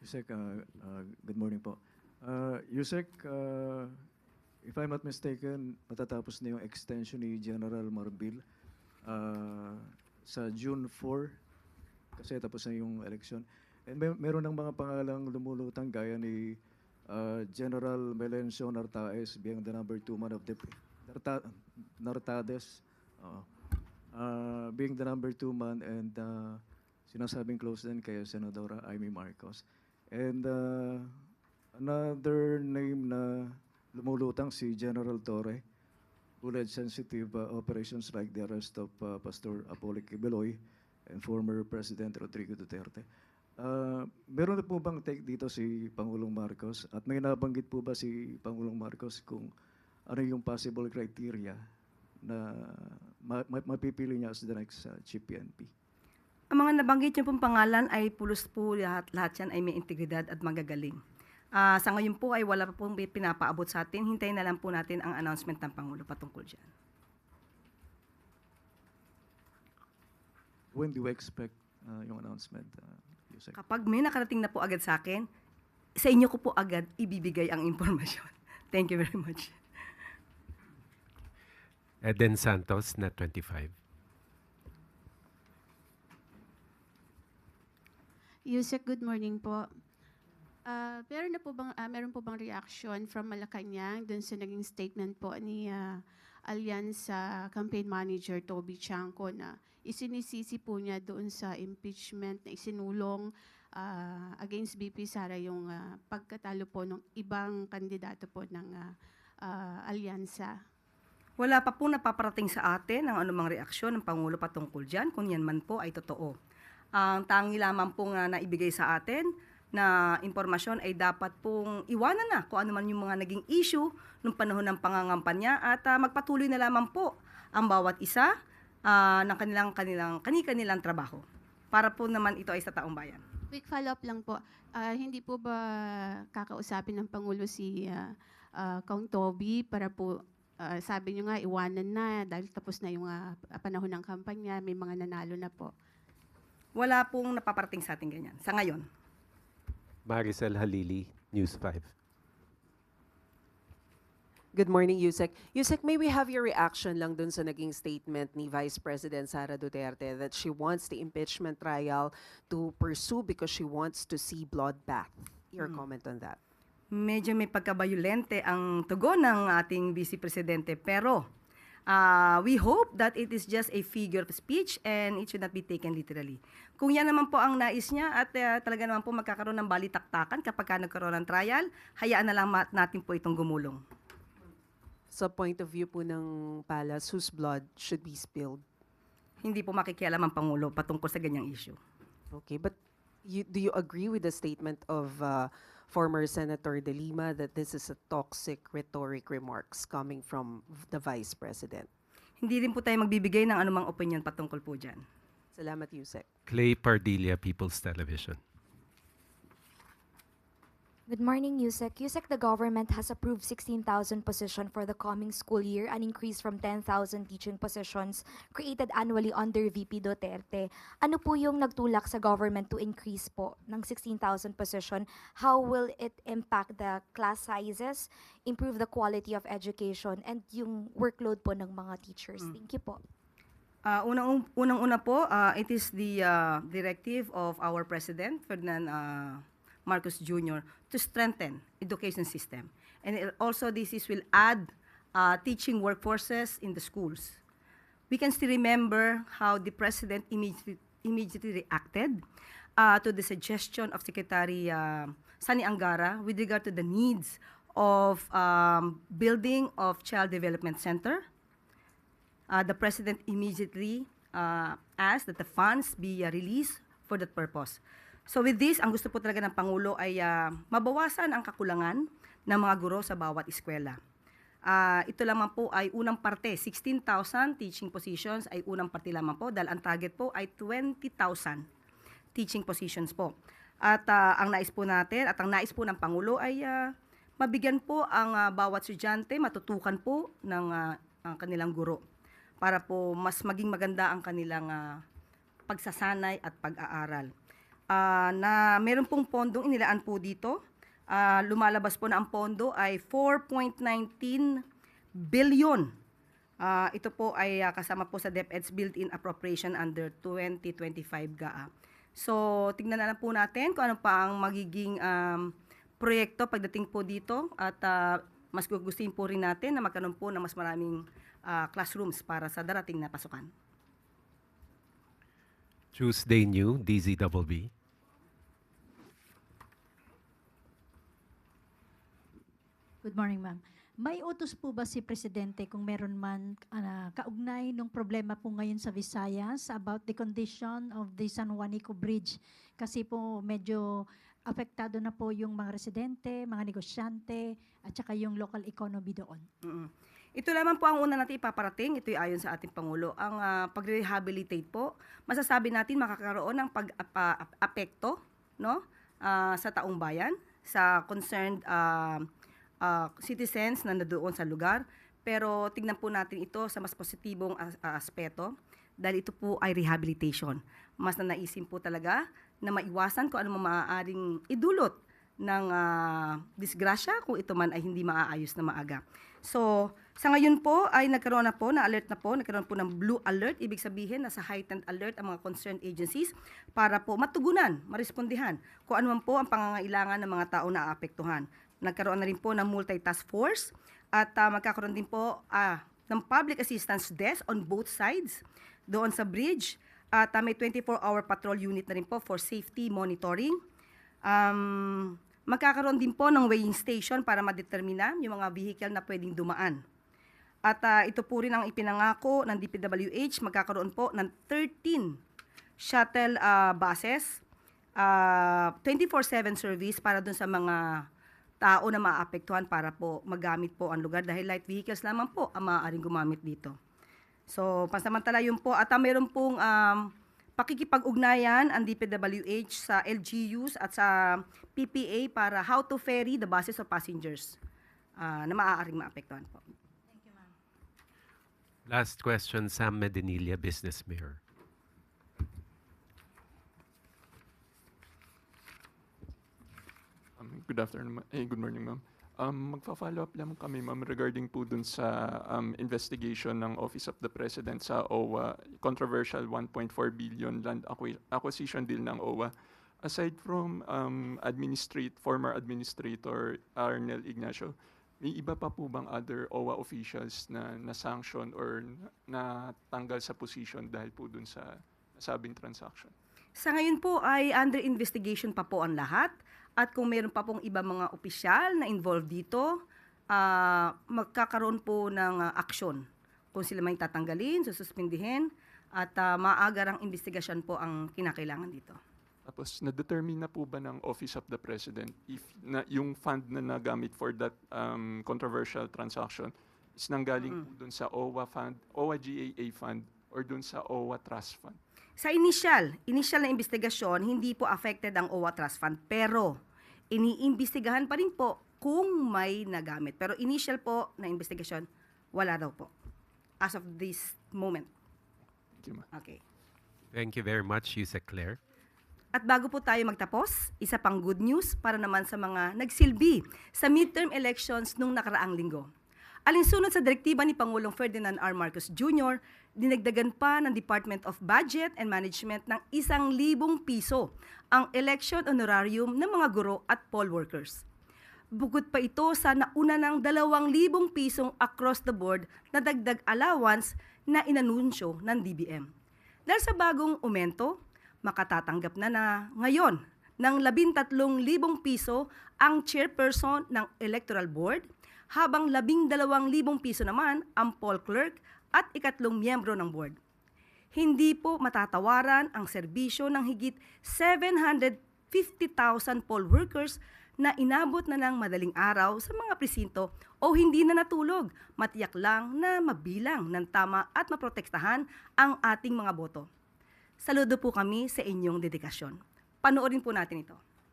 Yusek, good morning po. Yusek, if I'm not mistaken, matatapos na yung extension ni General Marbil sa June 4 kasi tapos na yung election. And meron ng mga pangalang lumulutang gaya ni General Melencio Nartaes being the number 2 man of the Nartades being the number 2 man and sinasabing close din kay Senadora Amy Marcos. And another name na lumulutang si General Torre, who led sensitive operations like the arrest of Pastor Apollo Kibeloy and former President Rodrigo Duterte. Meron na po bang take dito si Pangulong Marcos? At may nabanggit po ba si Pangulong Marcos kung ano yung possible criteria na mapipili niya as the next chief PNP? Ang mga nabanggit niyo pong pangalan ay pulos po lahat yan ay may integridad at magagaling. Sa ngayon po ay wala pa pong pinapaabot sa atin. Hintayin na lang po natin ang announcement ng Pangulo patungkol dyan. When do you expect yung announcement, Yusek? Kapag may nakarating na po agad sa akin, sa inyo ko po agad ibibigay ang impormasyon. Thank you very much. Eden Santos, Net 25. Yusek, good morning po. Meron po bang reaction from Malacanang dun sa naging statement po ni Alyansa Campaign Manager Toby Chanco na isinisisi po niya doon sa impeachment na isinulong against BP Sara yung pagkatalo po ng ibang kandidato po ng Alyansa? Wala pa po napaparating sa atin ang anumang reaksyon ng Pangulo patungkol dyan, kung yan man po ay totoo. Ang tangi lamang pong naibigay sa atin na impormasyon ay dapat pong iwanan na kung ano man yung mga naging issue nung panahon ng pangangampanya at magpatuloy na lamang po ang bawat isa ng kanilang trabaho para po naman ito ay sa taong bayan. Quick follow-up lang po. Hindi po ba kakausapin ng Pangulo si Kong Toby para po sabi niyo nga iwanan na dahil tapos na yung panahon ng kampanya, may mga nanalo na po? Wala pong napaparating sa atin ganyan sa ngayon. Maricel Halili, News 5. Good morning, Yusek. Yusek, may we have your reaction lang dun sa naging statement ni Vice President Sara Duterte that she wants the impeachment trial to pursue because she wants to see bloodbath. Your comment on that? Medyo may pagkabayolente ang tugon ng ating Vice Presidente pero we hope that it is just a figure of speech and it should not be taken literally. Kung yan naman po ang nais niya at talaga naman po magkakaroon ng balitaktakan kapag nagkaroon ng trial, hayaan na lang natin po itong gumulong. Sa point of view po ng Palace, whose blood should be spilled? Hindi po makikialam ang Pangulo patungkol sa ganyang issue. Okay, but do you agree with the statement of former Senator De Lima that this is a toxic rhetoric remarks coming from the Vice President? Hindi rin po tayo magbibigay ng anumang opinion patungkol po dyan. Salamat, Yusek. Clay Pardilla, People's Television. Good morning, Yusek. Yusek, the government has approved 16,000 positions for the coming school year, an increase from 10,000 teaching positions created annually under VP Duterte. Ano po yung nagtulak sa government to increase po ng 16,000 position? How will it impact the class sizes, improve the quality of education, and yung workload po ng mga teachers? Thank you po. Unang-una po, it is the directive of our President, Ferdinand Marcos Jr., to strengthen education system. And also this will add teaching workforces in the schools. We can still remember how the President immediately reacted to the suggestion of Secretary Sani Angara with regard to the needs of building of Child Development Center. The President immediately asked that the funds be released for that purpose. So with this, ang gusto po talaga ng Pangulo ay mabawasan ang kakulangan ng mga guro sa bawat eskwela. Ito lamang po ay unang parte, 16,000 teaching positions ay unang parte lamang po dahil ang target po ay 20,000 teaching positions po. At ang nais po natin at ang nais po ng Pangulo ay mabigyan po ang bawat estudyante, matutukan po ng ang kanilang guro para po mas maging maganda ang kanilang pagsasanay at pag-aaral. na meron pong pondong inilaan po dito. Lumalabas po na ang pondo ay 4.19 billion. Ito po ay kasama po sa DepEd's built-in appropriation under 2025 GAA. So, tignan na lang po natin kung ano pa ang magiging proyekto pagdating po dito at mas gugustuhin po rin natin na magkaroon po ng mas maraming classrooms para sa darating na pasukan. Tuesday New, DZBB. Good morning, ma'am. May utos po ba si Presidente kung meron man kaugnay ng problema po ngayon sa Visayas about the condition of the San Juanico Bridge? Kasi po medyo apektado na po yung mga residente, mga negosyante, at saka yung local economy doon. Ito naman po ang una natin ipaparating, ito'y ayon sa ating Pangulo. Ang pag-rehabilitate po, masasabi natin makakaroon ng pag-apekto no? Sa taong bayan, sa concerned citizens na nandoon sa lugar. Pero tingnan po natin ito sa mas positibong aspeto dahil ito po ay rehabilitation. Mas nanaisin po talaga na maiwasan kung ano maaaring idulot ng disgrasya kung ito man ay hindi maaayos na maaga. So, sa ngayon po ay nagkaroon po ng blue alert. Ibig sabihin, nasa heightened alert ang mga concerned agencies para po matugunan, marespondihan kung ano man po ang pangangailangan ng mga tao na aapektuhan. Nagkaroon na rin po ng multi-task force at magkakaroon din po ng public assistance desk on both sides doon sa bridge. At may 24-hour patrol unit na rin po for safety monitoring. Magkakaroon din po ng weighing station para madetermina yung mga vehicle na pwedeng dumaan. At ito po rin ang ipinangako ng DPWH, magkakaroon po ng 13 shuttle buses, 24/7 service para dun sa mga tao na maapektuhan para po magamit po ang lugar dahil light vehicles lamang po ang maaaring gumamit dito. So, pansamantala yun po. At mayroon pong pakikipag-ugnayan ang DPWH sa LGUs at sa PPA para how to ferry the buses of passengers na maaaring maapektuhan po. Last question, Sam Medinilla, Business Mirror. Good afternoon, good morning, ma'am. Magfa-follow up lang kami, ma'am, regarding po dun sa investigation ng Office of the President sa OWA, controversial 1.4 billion land acquisition deal ng OWA. Aside from former administrator Arnel Ignacio, may iba pa po bang other OWA officials na na-sanction or natanggal sa position dahil po dun sa nasabing transaction? Sa ngayon po ay under investigation pa po ang lahat. At kung meron pa pong iba mga opisyal na involved dito, magkakaroon po ng aksyon. Kung sila may tatanggalin, sususpindihin, at maagarang investigasyon po ang kinakailangan dito. Tapos, na-determine na po ba ng Office of the President if yung fund na nagamit for that controversial transaction is nanggaling po dun sa OWA fund, OWA GAA fund, or dun sa OWA Trust Fund? Sa initial na investigasyon, hindi po affected ang OWA Trust Fund, pero iniimbestigahan pa rin po kung may nagamit. Pero initial po na investigasyon, wala daw po. As of this moment. Thank you, ma'am. Okay. Thank you very much, Yusek Claire. At bago po tayo magtapos, isa pang good news para naman sa mga nagsilbi sa midterm elections nung nakaraang linggo. Alinsunod sa direktiba ni Pangulong Ferdinand R. Marcos Jr., dinagdagan pa ng Department of Budget and Management ng 1,000 piso ang election honorarium ng mga guro at poll workers. Bukod pa ito sa nauna ng 2,000 pisong across the board na dagdag allowance na inanunsyo ng DBM. Dahil sa bagong aumento, makatatanggap na ngayon ng 13,000 piso ang chairperson ng Electoral Board, habang 12,000 piso naman ang poll clerk at ikatlong miyembro ng board. Hindi po matatawaran ang serbisyo ng higit 750,000 poll workers na inabot na ng madaling araw sa mga presinto o hindi na natulog, matiyak lang na mabilang ng tama at maprotektahan ang ating mga boto. Saludo po kami sa inyong dedikasyon. Panoorin po natin ito.